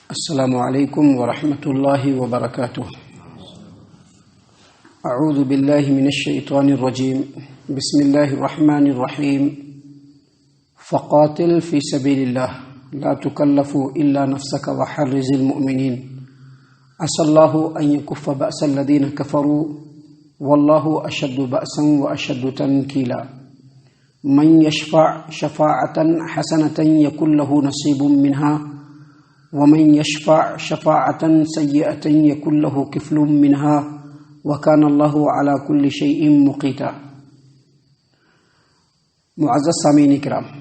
السلام علیکم ورحمۃ اللہ وبرکاتہ۔ اعوذ باللہ من الشیطان الرجیم، بسم اللہ الرحمن الرحیم۔ فقاتل فی سبیل اللہ لا تکلف الا نفسک وحرز المؤمنین عسى اللہ ان یکف بأس الذین کفروا واللہ اشد بأسا واشد تنکیلا۔ من یشفع شفاعة حسنة یکن له نصیب منها ومن یشفع شفاعة سیئة یکن له کفل منها وکان اللہ علی کل شیء مقیتا۔ معزز سامعین کرام،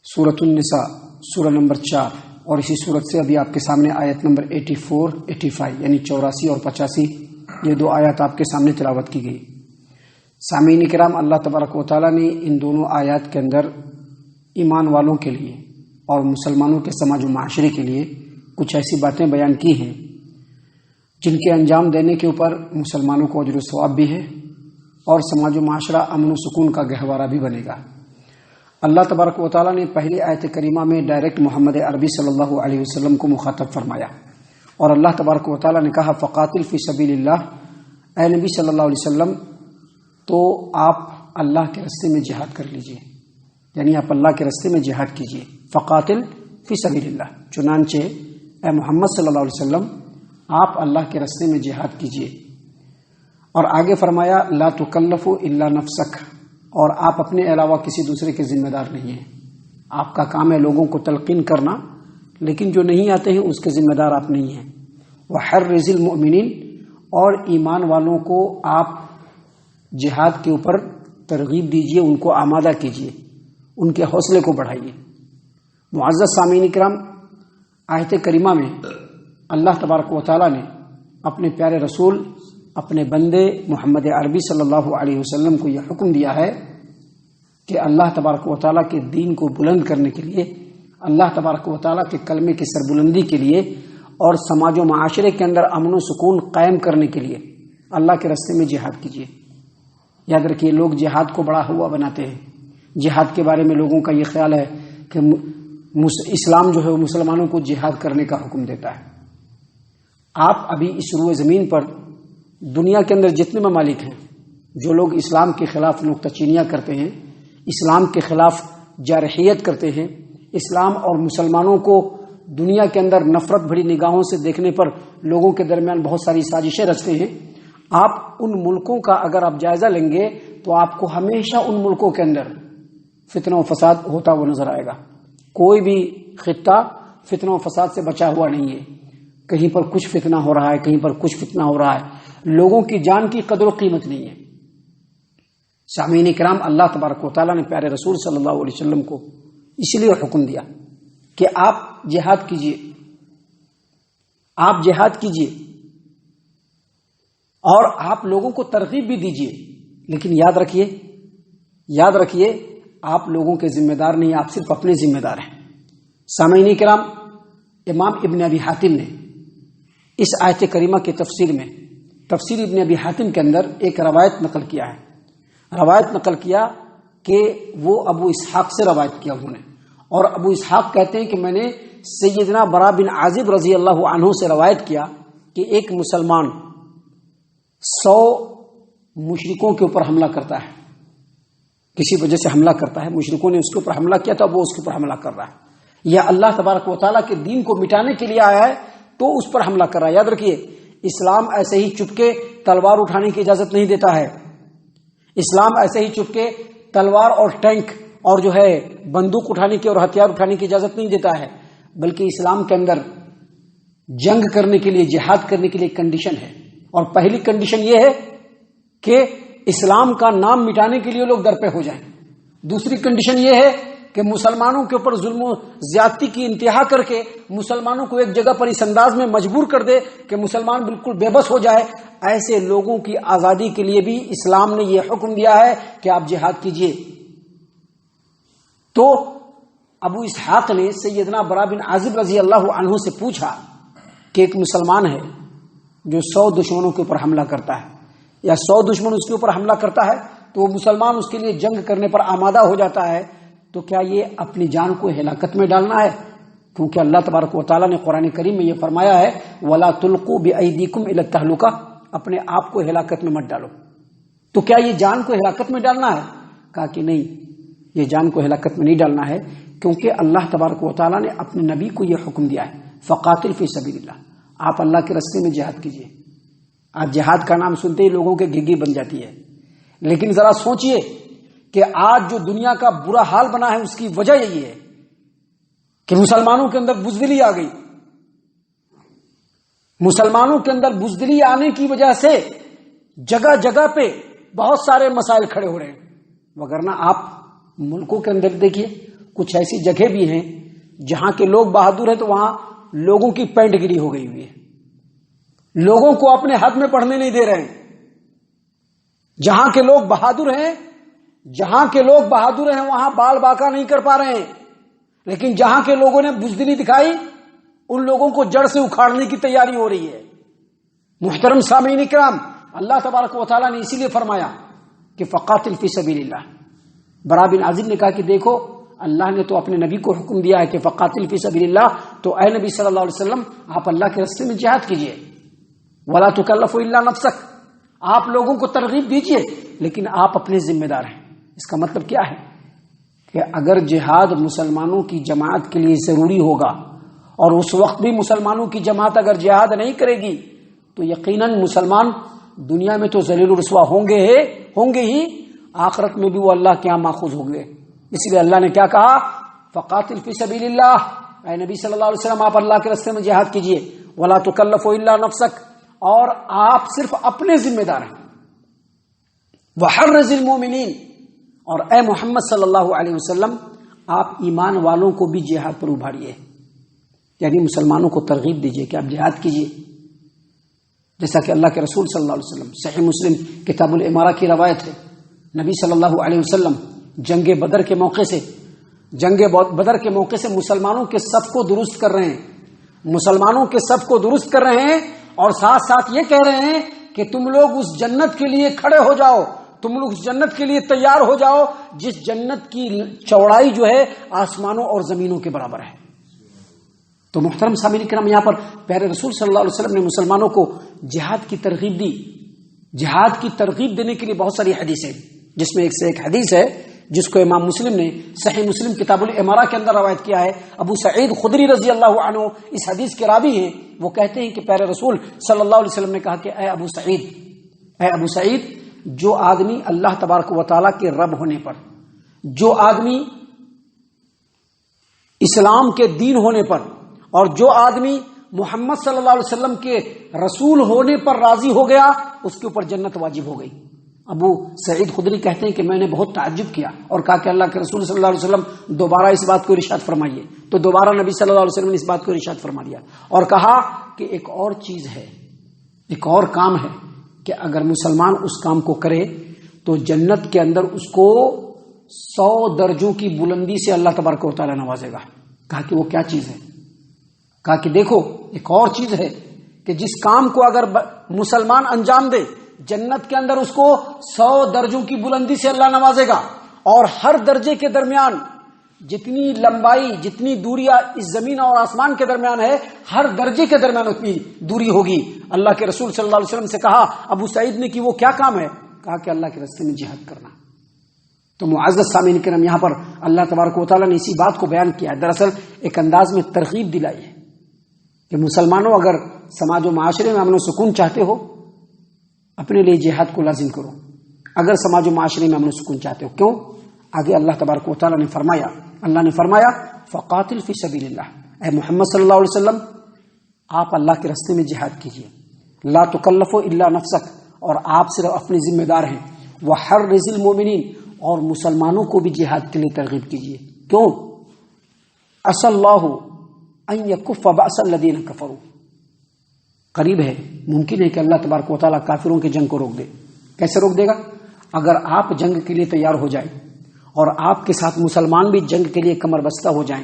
سورۃ النساء سورہ نمبر 4 اور اسی سورت سے ابھی آپ کے سامنے آیت نمبر 84 85 یعنی 84 اور 85 یہ دو آیات آپ کے سامنے تلاوت کی گئی۔ سامعین کرام، اللہ تبارک و تعالیٰ نے ان دونوں آیات کے اندر ایمان والوں کے لیے اور مسلمانوں کے سماج و معاشرے کے لیے کچھ ایسی باتیں بیان کی ہیں جن کے انجام دینے کے اوپر مسلمانوں کو اجر و ثواب بھی ہے اور سماج و معاشرہ امن و سکون کا گہوارہ بھی بنے گا۔ اللہ تبارک و تعالیٰ نے پہلی آیت کریمہ میں ڈائریکٹ محمد عربی صلی اللہ علیہ وسلم کو مخاطب فرمایا اور اللہ تبارک و تعالیٰ نے کہا فقاتل فی سبیل اللہ، اے نبی صلی اللہ علیہ وسلم تو آپ اللہ کے راستے میں جہاد کر لیجئے، یعنی آپ اللہ کے راستے میں جہاد کیجئے۔ فقاتل فی سبیل اللہ، چنانچہ اے محمد صلی اللہ علیہ وسلم آپ اللہ کے راستے میں جہاد کیجئے۔ اور آگے فرمایا لا تکلف الا نفسک، اور آپ اپنے علاوہ کسی دوسرے کے ذمہ دار نہیں ہیں۔ آپ کا کام ہے لوگوں کو تلقین کرنا، لیکن جو نہیں آتے ہیں اس کے ذمہ دار آپ نہیں ہیں۔ وحرز المؤمنین، اور ایمان والوں کو آپ جہاد کے اوپر ترغیب دیجئے، ان کو آمادہ کیجئے، ان کے حوصلے کو بڑھائیے۔ معزز سامعین کرام، آیت کریمہ میں اللہ تبارک و تعالیٰ نے اپنے پیارے رسول، اپنے بندے محمد عربی صلی اللہ علیہ وسلم کو یہ حکم دیا ہے کہ اللہ تبارک و تعالیٰ کے دین کو بلند کرنے کے لیے، اللہ تبارک و تعالیٰ کے کلمے کی سربلندی کے لیے اور سماج و معاشرے کے اندر امن و سکون قائم کرنے کے لیے اللہ کے راستے میں جہاد کیجیے۔ یاد رکھیے، لوگ جہاد کو بڑا ہوا بناتے ہیں۔ جہاد کے بارے میں لوگوں کا یہ خیال ہے کہ اسلام جو ہے وہ مسلمانوں کو جہاد کرنے کا حکم دیتا ہے۔ آپ ابھی اس روئے زمین پر دنیا کے اندر جتنے ممالک ہیں جو لوگ اسلام کے خلاف نکتہ چینیاں کرتے ہیں، اسلام کے خلاف جارحیت کرتے ہیں، اسلام اور مسلمانوں کو دنیا کے اندر نفرت بھری نگاہوں سے دیکھنے پر لوگوں کے درمیان بہت ساری سازشیں رچتے ہیں، آپ ان ملکوں کا اگر آپ جائزہ لیں گے تو آپ کو ہمیشہ ان ملکوں کے اندر فتنہ و فساد ہوتا ہوا نظر آئے گا۔ کوئی بھی خطہ فتنہ و فساد سے بچا ہوا نہیں ہے۔ کہیں پر کچھ فتنہ ہو رہا ہے، کہیں پر کچھ فتنہ ہو رہا ہے، لوگوں کی جان کی قدر و قیمت نہیں ہے۔ سامعین کرام، اللہ تبارک و تعالیٰ نے پیارے رسول صلی اللہ علیہ وسلم کو اس لیے حکم دیا کہ آپ جہاد کیجئے، آپ جہاد کیجئے اور آپ لوگوں کو ترغیب بھی دیجئے، لیکن یاد رکھیے آپ لوگوں کے ذمہ دار نہیں، آپ صرف اپنے ذمہ دار ہیں۔ سامعین کرام، امام ابن ابی حاتم نے اس آیت کریمہ کی تفسیر میں تفسیر ابن ابی حاتم کے اندر ایک روایت نقل کیا ہے۔ روایت نقل کیا کہ وہ ابو اسحاق سے روایت کیا انہوں نے، اور ابو اسحاق کہتے ہیں کہ میں نے سیدنا برا بن عازب رضی اللہ عنہ سے روایت کیا کہ ایک مسلمان 100 مشرکوں کے اوپر حملہ کرتا ہے، کسی وجہ سے حملہ کرتا ہے، مشرکوں نے اس کے اوپر حملہ کیا تو اب وہ اس کے اوپر حملہ کر رہا ہے، یا اللہ تبارک و تعالیٰ کے دین کو مٹانے کے لیے آیا ہے تو اس پر حملہ کر رہا ہے۔ یاد رکھیے، اسلام ایسے ہی چپکے تلوار اٹھانے کی اجازت نہیں دیتا ہے۔ اسلام ایسے ہی چپکے تلوار اور ٹینک اور جو ہے بندوق اٹھانے کی اور ہتھیار اٹھانے کی اجازت نہیں دیتا ہے، بلکہ اسلام کے اندر جنگ کرنے کے لیے، جہاد کرنے کے لیے کنڈیشن ہے، اور پہلی کنڈیشن یہ ہے کہ اسلام کا نام مٹانے کے لیے لوگ درپے ہو جائیں۔ دوسری کنڈیشن یہ ہے کہ مسلمانوں کے اوپر ظلم و زیادتی کی انتہا کر کے مسلمانوں کو ایک جگہ پر اس انداز میں مجبور کر دے کہ مسلمان بالکل بے بس ہو جائے۔ ایسے لوگوں کی آزادی کے لیے بھی اسلام نے یہ حکم دیا ہے کہ آپ جہاد کیجئے۔ تو ابو اسحاق نے سیدنا برا بن عازب رضی اللہ عنہ سے پوچھا کہ ایک مسلمان ہے جو 100 دشمنوں کے اوپر حملہ کرتا ہے، یا 100 دشمن اس کے اوپر حملہ کرتا ہے تو وہ مسلمان اس کے لیے جنگ کرنے پر آمادہ ہو جاتا ہے، تو کیا یہ اپنی جان کو ہلاکت میں ڈالنا ہے؟ کیونکہ اللہ تبارک و تعالیٰ نے قرآن کریم میں یہ فرمایا ہے وَلَا تُلْقُوا بِأَيْدِيكُمْ إِلَى التَّهْلُكَةِ، اپنے آپ کو ہلاکت میں مت ڈالو۔ تو کیا یہ جان کو ہلاکت میں ڈالنا ہے؟ کہا کہ نہیں، یہ جان کو ہلاکت میں نہیں ڈالنا ہے، کیونکہ اللہ تبارک و تعالیٰ نے اپنے نبی کو یہ حکم دیا ہے فقاتل فی سبیل اللہ، آپ اللہ کے راستے میں جہاد کیجیے۔ آج جہاد کا نام سنتے ہی لوگوں کے گھگی بن جاتی ہے، لیکن ذرا سوچئے کہ آج جو دنیا کا برا حال بنا ہے اس کی وجہ یہی ہے کہ مسلمانوں کے اندر بزدلی آ گئی۔ مسلمانوں کے اندر بزدلی آنے کی وجہ سے جگہ جگہ پہ بہت سارے مسائل کھڑے ہو رہے ہیں، وگرنہ آپ ملکوں کے اندر دیکھیے کچھ ایسی جگہ بھی ہیں جہاں کے لوگ بہادر ہیں تو وہاں لوگوں کی پینٹ گری ہو گئی ہوئی ہے، لوگوں کو اپنے حد میں پڑھنے نہیں دے رہے ہیں۔ جہاں کے لوگ بہادر ہیں، جہاں کے لوگ بہادر ہیں وہاں بال باقا نہیں کر پا رہے ہیں، لیکن جہاں کے لوگوں نے بزدلی دکھائی ان لوگوں کو جڑ سے اکھاڑنے کی تیاری ہو رہی ہے۔ محترم سامعین اکرام، اللہ تبارک و تعالیٰ نے اسی لیے فرمایا کہ فقاتل فی سبیل اللہ۔ برا بن عازب نے کہا کہ دیکھو اللہ نے تو اپنے نبی کو حکم دیا ہے کہ فقاتل فی سبیل اللہ، تو اے نبی صلی اللہ علیہ وسلم آپ اللہ کے راستے میں جہاد کیجیے۔ ولا تکلف الا نفسک، آپ لوگوں کو ترغیب دیجیے لیکن آپ اپنے ذمہ دار ہیں۔ اس کا مطلب کیا ہے کہ اگر جہاد مسلمانوں کی جماعت کے لیے ضروری ہوگا اور اس وقت بھی مسلمانوں کی جماعت اگر جہاد نہیں کرے گی تو یقیناً مسلمان دنیا میں تو ذلیل و رسوا ہوں گے ہی، آخرت میں بھی وہ اللہ کے یہاں ماخوذ ہوں گے۔ اس لیے اللہ نے کیا کہا فقاتل فی سبیل اللہ، اے نبی صلی اللہ علیہ وسلم آپ اللہ کے راستے میں جہاد کیجیے۔ ولا تکلف الا نفسک، اور آپ صرف اپنے ذمہ دار ہیں۔ وحرض المؤمنین، اور اے محمد صلی اللہ علیہ وسلم آپ ایمان والوں کو بھی جہاد پر ابھاریے، یعنی مسلمانوں کو ترغیب دیجیے کہ آپ جہاد کیجیے، جیسا کہ اللہ کے رسول صلی اللہ علیہ وسلم، صحیح مسلم کتاب الامارہ کی روایت ہے، نبی صلی اللہ علیہ وسلم جنگ بدر کے موقع سے مسلمانوں کے صف کو درست کر رہے ہیں، مسلمانوں کے صف کو درست کر رہے ہیں، اور ساتھ ساتھ یہ کہہ رہے ہیں کہ تم لوگ اس جنت کے لیے کھڑے ہو جاؤ، تم لوگ اس جنت کے لیے تیار ہو جاؤ جس جنت کی چوڑائی جو ہے آسمانوں اور زمینوں کے برابر ہے۔ تو محترم سامعین کرام، یہاں پر پیارے رسول صلی اللہ علیہ وسلم نے مسلمانوں کو جہاد کی ترغیب دی۔ جہاد کی ترغیب دینے کے لیے بہت ساری حدیث ہیں، جس میں ایک سے ایک حدیث ہے جس کو امام مسلم نے صحیح مسلم کتاب الامارہ کے اندر روایت کیا ہے۔ ابو سعید خدری رضی اللہ عنہ اس حدیث کے راوی ہیں، وہ کہتے ہیں کہ پیارے رسول صلی اللہ علیہ وسلم نے کہا کہ اے ابو سعید، جو آدمی اللہ تبارک و تعالیٰ کے رب ہونے پر، جو آدمی اسلام کے دین ہونے پر، اور جو آدمی محمد صلی اللہ علیہ وسلم کے رسول ہونے پر راضی ہو گیا، اس کے اوپر جنت واجب ہو گئی۔ ابو سعید خدری کہتے ہیں کہ میں نے بہت تعجب کیا اور کہا کہ اللہ کے رسول صلی اللہ علیہ وسلم دوبارہ اس بات کو ارشاد فرمائیے۔ تو دوبارہ نبی صلی اللہ علیہ وسلم نے اس بات کو ارشاد فرما دیا اور کہا کہ ایک اور چیز ہے، ایک اور کام ہے کہ اگر مسلمان اس کام کو کرے تو جنت کے اندر اس کو 100 درجوں کی بلندی سے اللہ تبارک و تعالیٰ نوازے گا۔ کہا کہ وہ کیا چیز ہے؟ کہا کہ دیکھو ایک اور چیز ہے کہ جس کام کو اگر مسلمان انجام دے جنت کے اندر اس کو 100 درجوں کی بلندی سے اللہ نوازے گا، اور ہر درجے کے درمیان جتنی لمبائی، جتنی دوریاں اس زمین اور آسمان کے درمیان ہے، ہر درجے کے درمیان اتنی دوری ہوگی۔ اللہ کے رسول صلی اللہ علیہ وسلم سے کہا ابو سعید نے کہ وہ کیا کام ہے؟ کہا کہ اللہ کے راستے میں جہاد کرنا۔ تو معزز سامعین کرام، یہاں پر اللہ تبارک و تعالیٰ نے اسی بات کو بیان کیا ہے، دراصل ایک انداز میں ترغیب دلائی ہے کہ مسلمانوں اگر سماج و معاشرے میں امن و سکون چاہتے ہو، اپنے لیے جہاد کو لازم کرو۔ اگر سماج و معاشرے میں امن و سکون چاہتے ہو، کیوں؟ آگے اللہ تبارک و تعالیٰ نے فرمایا فقاتل فی سبیل اللہ، اے محمد صلی اللہ علیہ وسلم آپ اللہ کے راستے میں جہاد کیجیے۔ لا تکلف الا نفسک، اور آپ صرف اپنے ذمہ دار ہیں۔ وحرض المؤمنین، اور مسلمانوں کو بھی جہاد کے لیے ترغیب کیجیے۔ کیوں؟ عسى اللہ ان یکف بأس الذین کفروا، قریب ہے، ممکن ہے کہ اللہ تبارک و تعالیٰ کافروں کے جنگ کو روک دے۔ کیسے روک دے گا؟ اگر آپ جنگ کے لیے تیار ہو جائیں اور آپ کے ساتھ مسلمان بھی جنگ کے لیے کمر بستہ ہو جائیں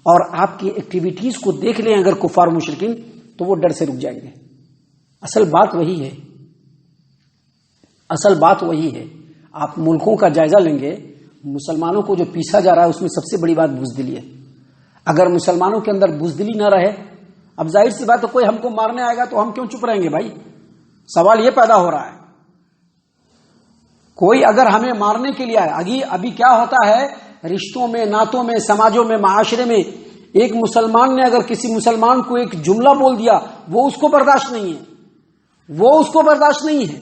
اور آپ کی ایکٹیویٹیز کو دیکھ لیں اگر کفار و مشرکین، تو وہ ڈر سے رک جائیں گے۔ اصل بات وہی ہے۔ آپ ملکوں کا جائزہ لیں گے، مسلمانوں کو جو پیسا جا رہا ہے اس میں سب سے بڑی بات بزدلی ہے۔ اگر مسلمانوں کے اندر بزدلی نہ رہے، اب ظاہر سی بات ہے کوئی ہم کو مارنے آئے گا تو ہم کیوں چپ رہیں گے بھائی؟ سوال یہ پیدا ہو رہا ہے، کوئی اگر ہمیں مارنے کے لیے آئے، ابھی کیا ہوتا ہے رشتوں میں، ناتوں میں، سماجوں میں، معاشرے میں، ایک مسلمان نے اگر کسی مسلمان کو ایک جملہ بول دیا، وہ اس کو برداشت نہیں ہے،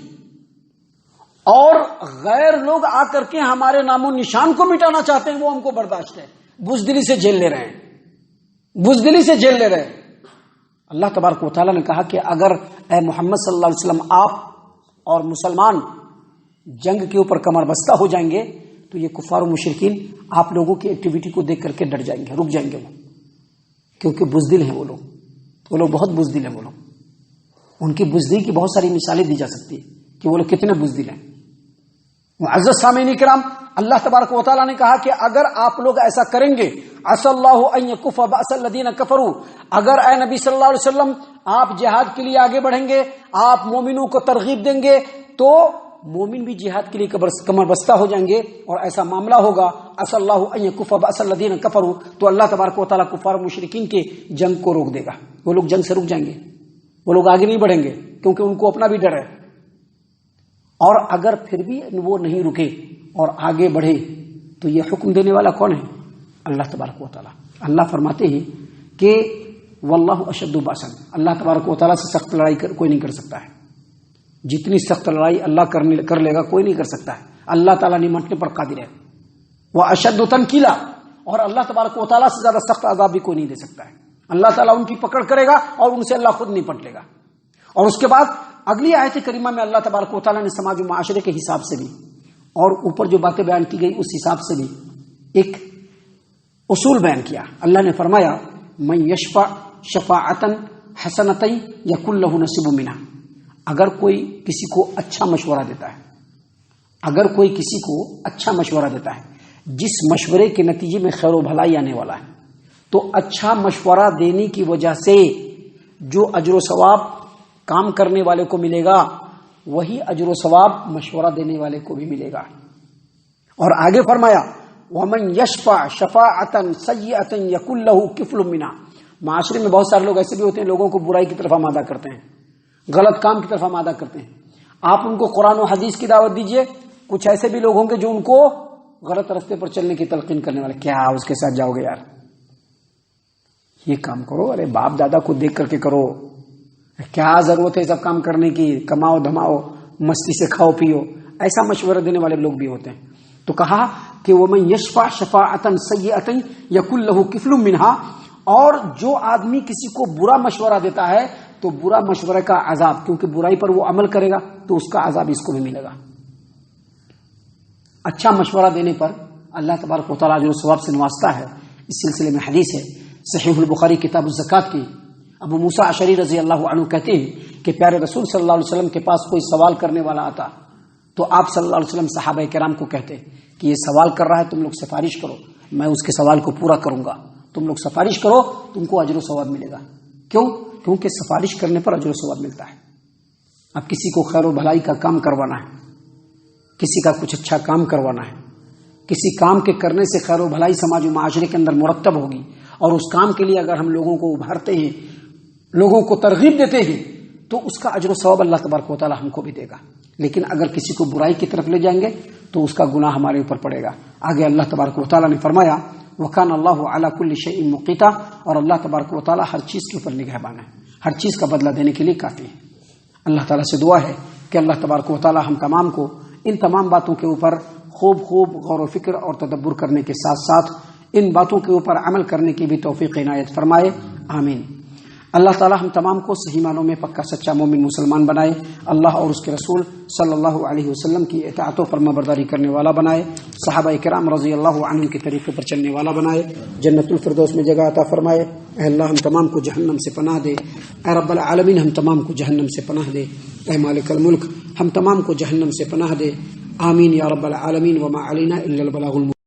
اور غیر لوگ آ کر کے ہمارے نام و نشان کو مٹانا چاہتے ہیں، وہ ہم کو برداشت ہے، بزدلی سے جیل لے رہے ہیں۔ اللہ تبارک و تعالیٰ نے کہا کہ اگر اے محمد صلی اللہ علیہ وسلم آپ اور مسلمان جنگ کے اوپر کمر بستہ ہو جائیں گے تو یہ کفار و مشرکین آپ لوگوں کی ایکٹیویٹی کو دیکھ کر کے ڈر جائیں گے، رک جائیں گے، وہ کیونکہ بزدل ہیں وہ لوگ بہت بزدل ہیں، وہ لوگ ان کی بزدلی کی بہت ساری مثالیں دی جا سکتی ہیں کہ وہ لوگ کتنے بزدل ہیں۔ معزز سامعین کرام، اللہ تبارک و تعالیٰ نے کہا کہ اگر آپ لوگ ایسا کریں گے، عسى اللہ ان یکف باس الذین کفروا، اگر اے نبی صلی اللہ علیہ وسلم آپ جہاد کے لیے آگے بڑھیں گے، آپ مومنوں کو ترغیب دیں گے تو مومن بھی جہاد کے لیے کمر بستہ ہو جائیں گے، اور ایسا معاملہ ہوگا عسى اللہ ان یکف باس الذین کفروا، تو اللہ تبارک و تعالیٰ کفار و مشرکین کے جنگ کو روک دے گا، وہ لوگ جنگ سے رک جائیں گے، وہ لوگ آگے نہیں بڑھیں گے کیونکہ ان کو اپنا بھی ڈر ہے۔ اور اگر پھر بھی وہ نہیں رکے اور آگے بڑھے تو یہ حکم دینے والا کون ہے؟ اللہ تبارک و تعالیٰ۔ اللہ فرماتے ہیں کہ واللہ اشد باسا، اللہ تبارک و تعالیٰ سے سخت لڑائی کوئی نہیں کر سکتا ہے، جتنی سخت لڑائی اللہ کر لے گا کوئی نہیں کر سکتا ہے، اللہ تعالیٰ نمٹنے پر قادر ہے۔ وہ اشد تنکیلا، اور اللہ تبارک و تعالیٰ سے زیادہ سخت عذاب بھی کوئی نہیں دے سکتا ہے، اللہ تعالیٰ ان کی پکڑ کرے گا اور ان سے اللہ خود نپٹ لے گا۔ اور اس کے بعد اگلی آیت کریمہ میں اللہ تبارک و تعالیٰ نے سماج و معاشرے کے حساب سے بھی اور اوپر جو باتیں بیان کی گئی اس حساب سے بھی ایک اصول بیان کیا۔ اللہ نے فرمایا من یشفع شفاعتا حسنۃ یکن لہ نصیب منہا، اگر کوئی کسی کو اچھا مشورہ دیتا ہے، جس مشورے کے نتیجے میں خیر و بھلائی آنے والا ہے، تو اچھا مشورہ دینے کی وجہ سے جو اجر و ثواب کام کرنے والے کو ملے گا وہی اجر و ثواب مشورہ دینے والے کو بھی ملے گا۔ اور آگے فرمایا ومن یشفع شفاعتا سیئۃ یکن لہ کفل منہا، معاشرے میں بہت سارے لوگ ایسے بھی ہوتے ہیں لوگوں کو برائی کی طرف آمادہ کرتے ہیں، غلط کام کی طرف آمادہ کرتے ہیں، آپ ان کو قرآن و حدیث کی دعوت دیجئے، کچھ ایسے بھی لوگ ہوں گے جو ان کو غلط راستے پر چلنے کی تلقین کرنے والے، کیا اس کے ساتھ جاؤ گے یار، یہ کام کرو، ارے باپ دادا کو دیکھ کر کے کرو، کیا ضرورت ہے سب کام کرنے کی، کماؤ دھماؤ، مستی سے کھاؤ پیو، ایسا مشورہ دینے والے لوگ بھی ہوتے ہیں۔ تو کہا کہ ومن یشفع شفاعتا سیئۃ یکن لہ کفل منہا، اور جو آدمی کسی کو برا مشورہ دیتا ہے تو برا مشورے کا عذاب، کیونکہ برائی پر وہ عمل کرے گا تو اس کا عذاب اس کو بھی ملے گا۔ اچھا مشورہ دینے پر اللہ تبارک و تعالیٰ جو ثواب سے نوازتا ہے، اس سلسلے میں حدیث ہے صحیح البخاری کتاب الزکوٰۃ کی، ابو موسیٰ اشعری رضی اللہ عنہ کہتے ہیں کہ پیارے رسول صلی اللہ علیہ وسلم کے پاس کوئی سوال کرنے والا آتا تو آپ صلی اللہ علیہ وسلم صحابہ کرام کو کہتے کہ یہ سوال کر رہا ہے، تم لوگ سفارش کرو، میں اس کے سوال کو پورا کروں گا، تم لوگ سفارش کرو، تم کو اجر و ثواب ملے گا۔ کیوں؟ کیونکہ سفارش کرنے پر اجر و ثواب ملتا ہے۔ اب کسی کو خیر و بھلائی کا کام کروانا ہے، کسی کا کچھ اچھا کام کروانا ہے، کسی کام کے کرنے سے خیر و بھلائی سماج و معاشرے کے اندر مرتب ہوگی، اور اس کام کے لیے اگر ہم لوگوں کو ابھارتے ہیں، لوگوں کو ترغیب دیتے ہیں، تو اس کا اجر و ثواب اللہ تبارک و تعالیٰ ہم کو بھی دے گا۔ لیکن اگر کسی کو برائی کی طرف لے جائیں گے تو اس کا گناہ ہمارے اوپر پڑے گا۔ آگے اللہ تبارک و تعالیٰ نے فرمایا وَكَانَ اللَّهُ عَلَى كُلِّ شَيْءٍ مُقِيتًا، اور اللہ تبارک و تعالیٰ ہر چیز کے اوپر نگہبان ہے، ہر چیز کا بدلہ دینے کے لیے کافی ہے۔ اللہ تعالیٰ سے دعا ہے کہ اللہ تبارک و تعالیٰ ہم تمام کو ان تمام باتوں کے اوپر خوب غور و فکر اور تدبر کرنے کے ساتھ ساتھ ان باتوں کے اوپر عمل کرنے کی بھی توفیق عنایت فرمائے، آمین۔ اللہ تعالی ہم تمام کو صحیح معنوں میں پکا سچا مومن مسلمان بنائے، اللہ اور اس کے رسول صلی اللہ علیہ وسلم کی اطاعت و فرما برداری کرنے والا بنائے، صحابہ کرام رضی اللہ عنہم کے طریقے پر چلنے والا بنائے، جنت الفردوس میں جگہ عطا فرمائے۔ اے اللہ ہم تمام کو جہنم سے پناہ دے، اے رب العالمین ہم تمام کو جہنم سے پناہ دے، اے مالک الملک ہم تمام کو جہنم سے پناہ دے، آمین یا رب العالمین۔ وما علینا الا البلاغ المبین۔